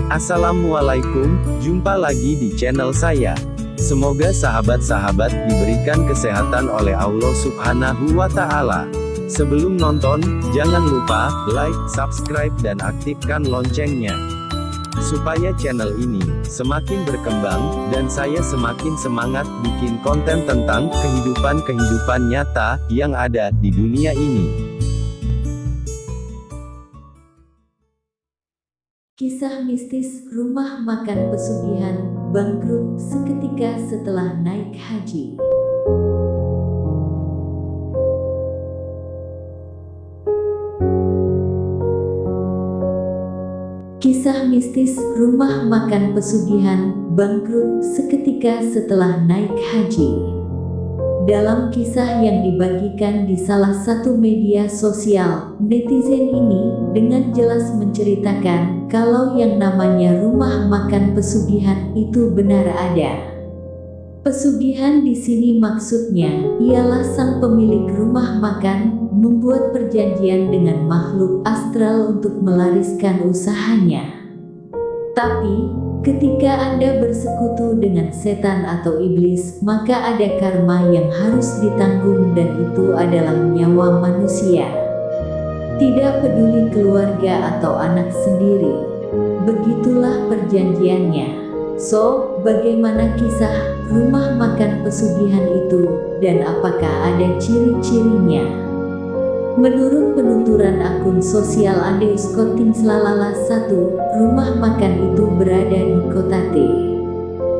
Assalamualaikum, jumpa lagi di channel saya. Semoga sahabat-sahabat diberikan kesehatan oleh Allah Subhanahu wa Ta'ala. Sebelum nonton, jangan lupa like, subscribe, dan aktifkan loncengnya, supaya channel ini semakin berkembang, dan saya semakin semangat bikin konten tentang kehidupan nyata yang ada di dunia ini. Kisah mistis rumah makan pesugihan bangkrut seketika setelah naik haji. Kisah mistis rumah makan pesugihan bangkrut seketika setelah naik haji. Dalam kisah yang dibagikan di salah satu media sosial, netizen ini dengan jelas menceritakan kalau yang namanya rumah makan pesugihan itu benar ada. Pesugihan di sini maksudnya ialah sang pemilik rumah makan membuat perjanjian dengan makhluk astral untuk melariskan usahanya. Tapi ketika Anda bersekutu dengan setan atau iblis, maka ada karma yang harus ditanggung, dan itu adalah nyawa manusia. Tidak peduli keluarga atau anak sendiri. Begitulah perjanjiannya. So, bagaimana kisah rumah makan pesugihan itu, dan apakah ada ciri-cirinya? Menurut penuturan akun sosial _Kotingslalala1, rumah makan itu berada di kota T.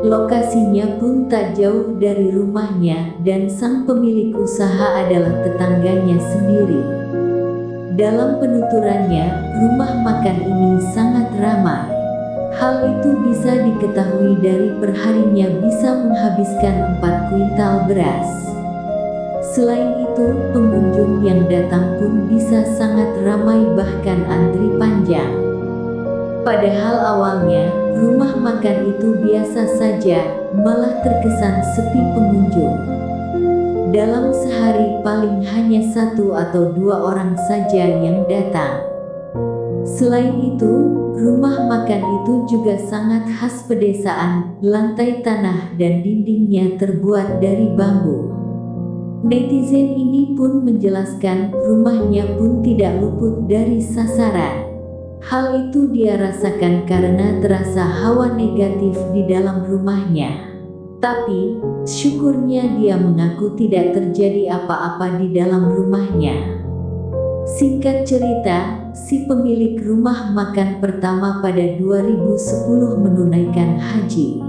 Lokasinya pun tak jauh dari rumahnya, dan sang pemilik usaha adalah tetangganya sendiri. Dalam penuturannya, rumah makan ini sangat ramai. Hal itu bisa diketahui dari perharinya bisa menghabiskan 4 kuintal beras. Selain itu, pengunjung yang datang pun bisa sangat ramai, bahkan antri panjang. Padahal awalnya, rumah makan itu biasa saja, malah terkesan sepi pengunjung. Dalam sehari paling hanya 1 atau 2 orang saja yang datang. Selain itu, rumah makan itu juga sangat khas pedesaan, lantai tanah dan dindingnya terbuat dari bambu. Netizen ini pun menjelaskan rumahnya pun tidak luput dari sasaran. Hal itu dia rasakan karena terasa hawa negatif di dalam rumahnya. Tapi, syukurnya dia mengaku tidak terjadi apa-apa di dalam rumahnya. Singkat cerita, si pemilik rumah makan pertama pada 2010 menunaikan haji.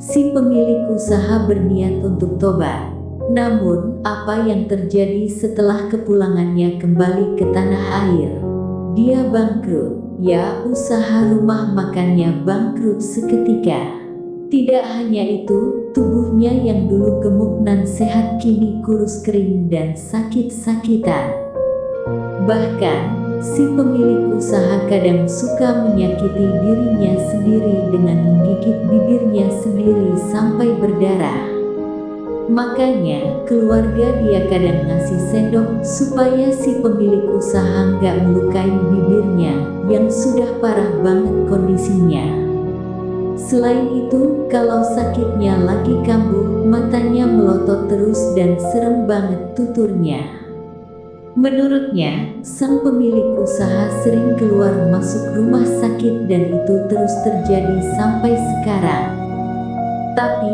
Si pemilik usaha berniat untuk tobat. Namun, apa yang terjadi setelah kepulangannya kembali ke tanah air? Dia bangkrut. Ya, usaha rumah makannya bangkrut seketika. Tidak hanya itu, tubuhnya yang dulu gemuk dan sehat kini kurus kering dan sakit-sakitan. Bahkan, si pemilik usaha kadang suka menyakiti dirinya sendiri dengan menggigit bibirnya sendiri sampai berdarah. Makanya, keluarga dia kadang ngasih sendok supaya si pemilik usaha nggak melukai bibirnya yang sudah parah banget kondisinya. Selain itu, kalau sakitnya lagi kambuh, matanya melotot terus dan serem banget tuturnya. Menurutnya, sang pemilik usaha sering keluar masuk rumah sakit dan itu terus terjadi sampai sekarang. Tapi,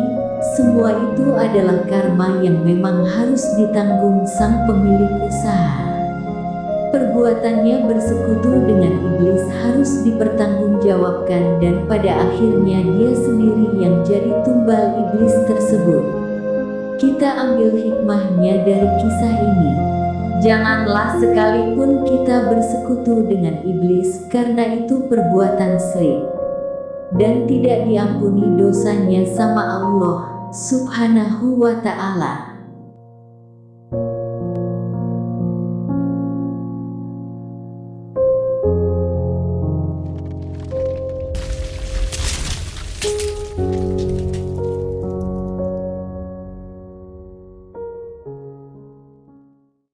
semua itu adalah karma yang memang harus ditanggung sang pemilik usaha. Perbuatannya bersekutu dengan iblis harus dipertanggungjawabkan, dan pada akhirnya dia sendiri yang jadi tumbal iblis tersebut. Kita ambil hikmahnya dari kisah ini. Janganlah sekalipun kita bersekutu dengan iblis, karena itu perbuatan syirik, dan tidak diampuni dosanya sama Allah Subhanahu wa Ta'ala.